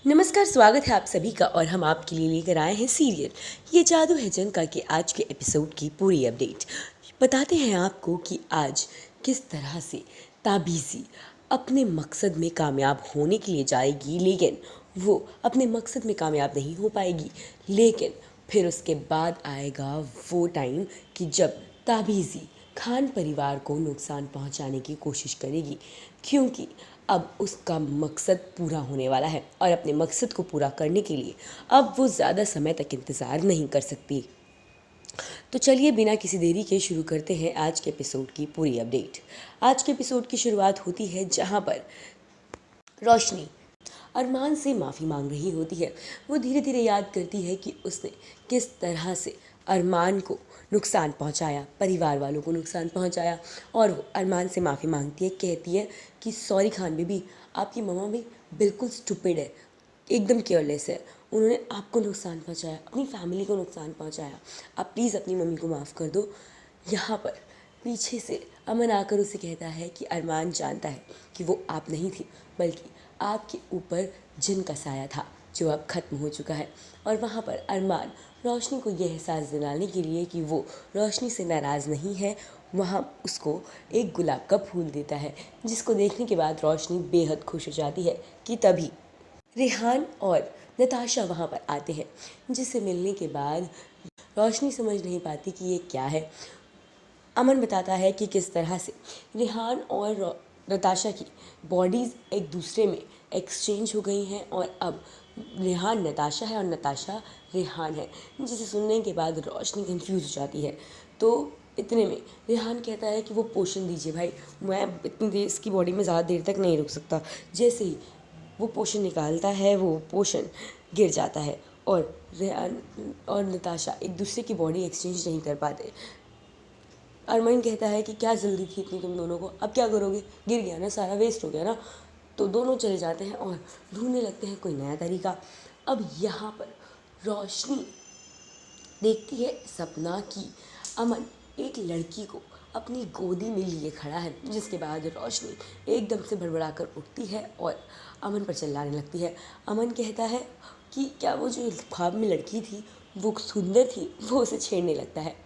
नमस्कार, स्वागत है आप सभी का। और हम आपके लिए लेकर आए हैं सीरियल ये जादू है जंका के आज के एपिसोड की पूरी अपडेट। बताते हैं आपको कि आज किस तरह से ताबीज़ी अपने मकसद में कामयाब होने के लिए जाएगी, लेकिन वो अपने मकसद में कामयाब नहीं हो पाएगी। लेकिन फिर उसके बाद आएगा वो टाइम कि जब ताबीज़ी खान परिवार को नुकसान पहुंचाने की कोशिश करेगी, क्योंकि अब उसका मकसद पूरा होने वाला है और अपने मकसद को पूरा करने के लिए अब वो ज़्यादा समय तक इंतज़ार नहीं कर सकती। तो चलिए बिना किसी देरी के शुरू करते हैं आज के एपिसोड की पूरी अपडेट। आज के एपिसोड की शुरुआत होती है जहाँ पर रोशनी अरमान से माफ़ी मांग रही होती है। वो धीरे धीरे याद करती है कि उसने किस तरह से अरमान को नुकसान पहुंचाया, परिवार वालों को नुकसान पहुंचाया, और वो अरमान से माफ़ी मांगती है। कहती है कि सॉरी खान बेबी, आपकी मम्मा भी बिल्कुल स्टूपिड है, एकदम केयरलेस है। उन्होंने आपको नुकसान पहुंचाया, अपनी फैमिली को नुकसान पहुंचाया। आप प्लीज़ अपनी मम्मी को माफ़ कर दो। यहाँ पर पीछे से अमन आकर उसे कहता है कि अरमान जानता है कि वो आप नहीं थी, बल्कि आपके ऊपर जिन का साया था जो अब ख़त्म हो चुका है। और वहाँ पर अरमान रोशनी को यह एहसास दिलाने के लिए कि वो रोशनी से नाराज़ नहीं है, वहाँ उसको एक गुलाब का फूल देता है, जिसको देखने के बाद रोशनी बेहद खुश हो जाती है। कि तभी रेहान और नताशा वहाँ पर आते हैं, जिससे मिलने के बाद रोशनी समझ नहीं पाती कि ये क्या है। अमन बताता है कि किस तरह से रेहान और नताशा की बॉडीज़ एक दूसरे में एक्सचेंज हो गई हैं और अब रेहान नताशा है और नताशा रेहान है, जिसे सुनने के बाद रोशनी कंफ्यूज हो जाती है। तो इतने में रेहान कहता है कि वो पोषण दीजिए भाई, मैं इतनी देर इसकी बॉडी में ज़्यादा देर तक नहीं रुक सकता। जैसे ही वो पोषण निकालता है, वो पोषण गिर जाता है और रेहान और नताशा एक दूसरे की बॉडी एक्सचेंज नहीं कर पाते। अरमान कहता है कि क्या जल्दी थी इतनी तुम दोनों को, अब क्या करोगे, गिर गया ना, सारा वेस्ट हो गया ना। तो दोनों चले जाते हैं और ढूंढने लगते हैं कोई नया तरीका। अब यहाँ पर रोशनी देखती है सपना की अमन एक लड़की को अपनी गोदी में लिए खड़ा है, जिसके बाद रोशनी एकदम से भड़बड़ाकर उठती है और अमन पर चिल्लाने लगती है। अमन कहता है कि क्या वो जो ख्वाब में लड़की थी वो सुंदर थी, वो उसे छेड़ने लगता है।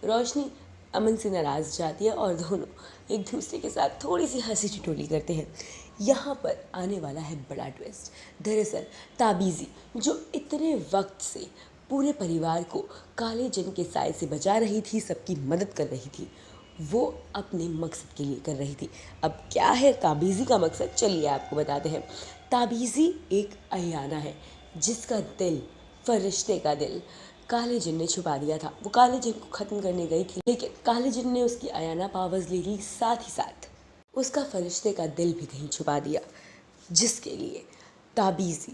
रोशनी अमन से नाराज़ जाती है और दोनों एक दूसरे के साथ थोड़ी सी हंसी ठिठोली करते हैं। यहाँ पर आने वाला है बड़ा ट्विस्ट। दरअसल ताबीज़ी जो इतने वक्त से पूरे परिवार को काले जन के साए से बचा रही थी, सबकी मदद कर रही थी, वो अपने मकसद के लिए कर रही थी। अब क्या है ताबीज़ी का मकसद, चलिए आपको बताते हैं। ताबीज़ी एक अयाना है जिसका दिल, फरिश्ते का दिल, काले जिन ने छुपा दिया था। वो काले जिन को ख़त्म करने गई थी, लेकिन काले जिन ने उसकी अयाना पावर्स ले ली, साथ ही साथ उसका फरिश्ते का दिल भी कहीं छुपा दिया, जिसके लिए ताबीज़ी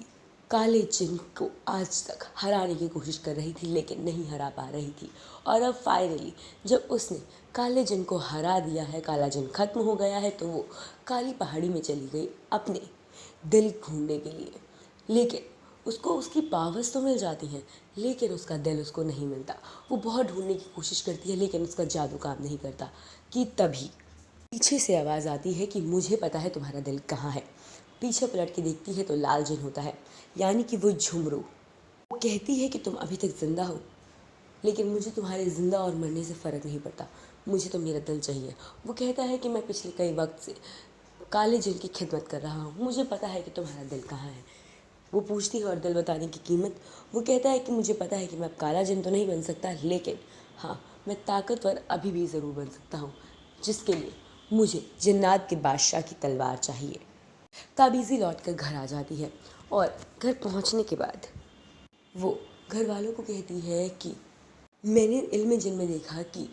काले जिन को आज तक हराने की कोशिश कर रही थी, लेकिन नहीं हरा पा रही थी। और अब फाइनली जब उसने काले जिन को हरा दिया है, काला जिन ख़त्म हो गया है, तो वो काली पहाड़ी में चली गई अपने दिल ढूंढने के लिए। लेकिन उसको उसकी पावर्स तो मिल जाती हैं, लेकिन उसका दिल उसको नहीं मिलता। वो बहुत ढूंढने की कोशिश करती है, लेकिन उसका जादू काम नहीं करता। कि तभी पीछे से आवाज़ आती है कि मुझे पता है तुम्हारा दिल कहाँ है। पीछे पलट के देखती है तो लाल जिन होता है, यानी कि वो झुमरू। वो कहती है कि तुम अभी तक ज़िंदा हो, लेकिन मुझे तुम्हारे ज़िंदा और मरने से फ़र्क नहीं पड़ता, मुझे तो मेरा दिल चाहिए। वो कहता है कि मैं पिछले कई वक्त से काले जिन की खिदमत कर रहा हूँ, मुझे पता है कि तुम्हारा दिल कहाँ है। वो पूछती है और दिल बताने की कीमत। वो कहता है कि मुझे पता है कि मैं अब काला जिन तो नहीं बन सकता, लेकिन हाँ, मैं ताकतवर अभी भी ज़रूर बन सकता हूँ, जिसके लिए मुझे जिन्नात के बादशाह की तलवार चाहिए। ताबीज़ी लौट कर घर आ जाती है और घर पहुँचने के बाद वो घर वालों को कहती है कि मैंने इल्म जिन में देखा कि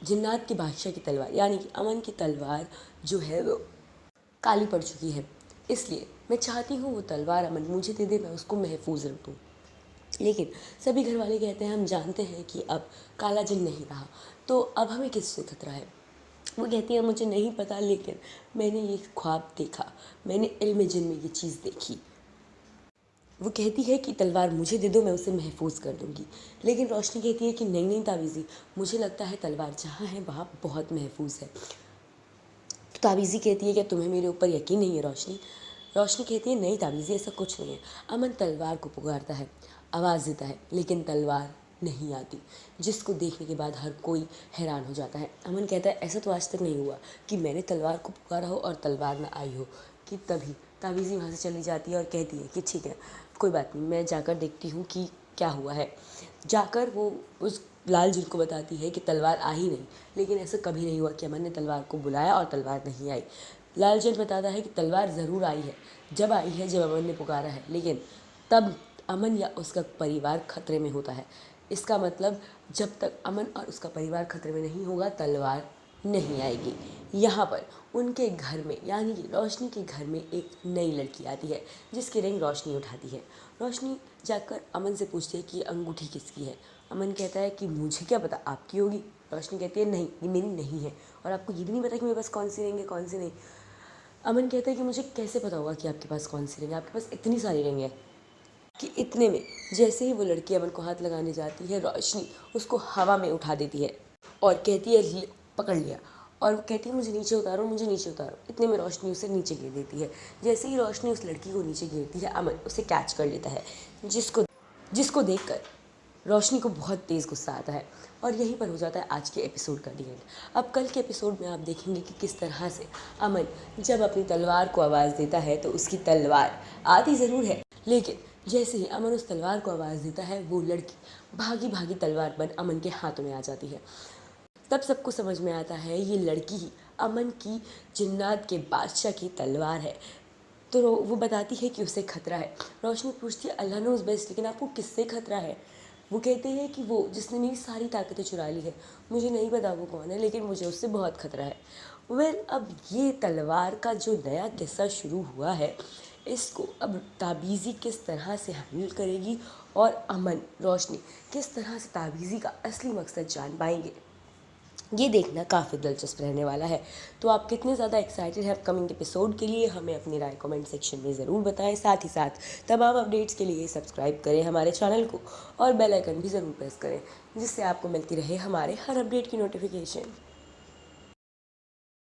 जिन्नात के बादशाह की तलवार, यानी कि अमन की तलवार जो है वो काली पड़ चुकी है, इसलिए मैं चाहती हूँ वो तलवार अमन मुझे दे दे, मैं उसको महफूज रख दूँ। लेकिन सभी घर वाले कहते हैं हम जानते हैं कि अब काला जिन नहीं रहा, तो अब हमें किससे खतरा है। वो कहती है मुझे नहीं पता, लेकिन मैंने ये ख्वाब देखा, मैंने इल्म जिन में ये चीज़ देखी। वो कहती है कि तलवार मुझे दे दो, मैं उसे महफूज कर दूंगी। लेकिन रोशनी कहती है कि नहीं नहीं ताबीज़ी, मुझे लगता है तलवार जहाँ है वहाँ बहुत महफूज है। तो ताबीज़ी कहती है कि तुम्हें मेरे ऊपर यकीन नहीं है रोशनी, रोशनी कहती है नहीं ताबीज़ी ऐसा कुछ नहीं है। अमन तलवार को पुकारता है, आवाज़ देता है, लेकिन तलवार नहीं आती, जिसको देखने के बाद हर कोई हैरान हो जाता है। अमन कहता है ऐसा तो आज तक नहीं हुआ कि मैंने तलवार को पुकारा हो और तलवार ना आई हो। कि तभी ताबीज़ी वहाँ से चली जाती है और कहती है कि ठीक है कोई बात नहीं, मैं जाकर देखती हूँ कि क्या हुआ है। जाकर वो उस लालजन को बताती है कि तलवार आ ही नहीं, लेकिन ऐसा कभी नहीं हुआ कि अमन ने तलवार को बुलाया और तलवार नहीं आई। लालचंद बताता है कि तलवार ज़रूर आई है, जब आई है जब अमन ने पुकारा है, लेकिन तब अमन या उसका परिवार खतरे में होता है। इसका मतलब जब तक अमन और उसका परिवार खतरे में नहीं होगा तलवार नहीं आएगी। यहाँ पर उनके घर में यानी कि रोशनी के घर में एक नई लड़की आती है जिसकी रंग रोशनी उठाती है। रोशनी जाकर अमन से पूछती है कि ये अंगूठी किसकी है। अमन कहता है कि मुझे क्या पता आपकी होगी। रोशनी कहती है नहीं ये मेरी नहीं है, और आपको ये भी नहीं पता कि मेरे पास कौन सी रिंग है कौन सी नहीं। अमन कहता है कि मुझे कैसे पता होगा कि आपके पास कौन सी रिंग है, आपके पास इतनी सारी रिंग है। कि इतने में जैसे ही वो लड़की अमन को हाथ लगाने जाती है, रोशनी उसको हवा में उठा देती है और कहती है पकड़ लिया, और वो कहती है मुझे नीचे उतारो मुझे नीचे उतारो। इतने में रोशनी उसे नीचे गिर देती है। जैसे ही रोशनी उस लड़की को नीचे गिरती है, अमन उसे कैच कर लेता है, जिसको देखकर रोशनी को बहुत तेज़ गुस्सा आता है। और यहीं पर हो जाता है आज के एपिसोड का डी एंड। अब कल के एपिसोड में आप देखेंगे कि किस तरह से अमन जब अपनी तलवार को आवाज़ देता है तो उसकी तलवार आती ज़रूर है, लेकिन जैसे ही अमन उस तलवार को आवाज़ देता है वो लड़की भागी भागी तलवार बन अमन के हाथों में आ जाती है। तब सबको समझ में आता है ये लड़की ही अमन की जिन्नात के बादशाह की तलवार है। तो वो बताती है कि उसे खतरा है। रोशनी पूछती है अल्लाह नोज़ बेस्ट, लेकिन आपको किससे खतरा है। वो कहते हैं कि वो जिसने मेरी सारी ताकतें चुरा ली है, मुझे नहीं पता वो कौन है, लेकिन मुझे उससे बहुत खतरा है। अब ये तलवार का जो नया किस्सा शुरू हुआ है, इसको अब ताबीज़ी किस तरह से हैंडल करेगी और अमन रोशनी किस तरह से ताबीज़ी का असली मकसद जान पाएंगे, ये देखना काफ़ी दिलचस्प रहने वाला है। तो आप कितने ज़्यादा एक्साइटेड हैं अपकमिंग एपिसोड के लिए, हमें अपनी राय कमेंट सेक्शन में ज़रूर बताएं। साथ ही साथ तमाम अपडेट्स के लिए सब्सक्राइब करें हमारे चैनल को और बेल आइकन भी ज़रूर प्रेस करें, जिससे आपको मिलती रहे हमारे हर अपडेट की नोटिफिकेशन।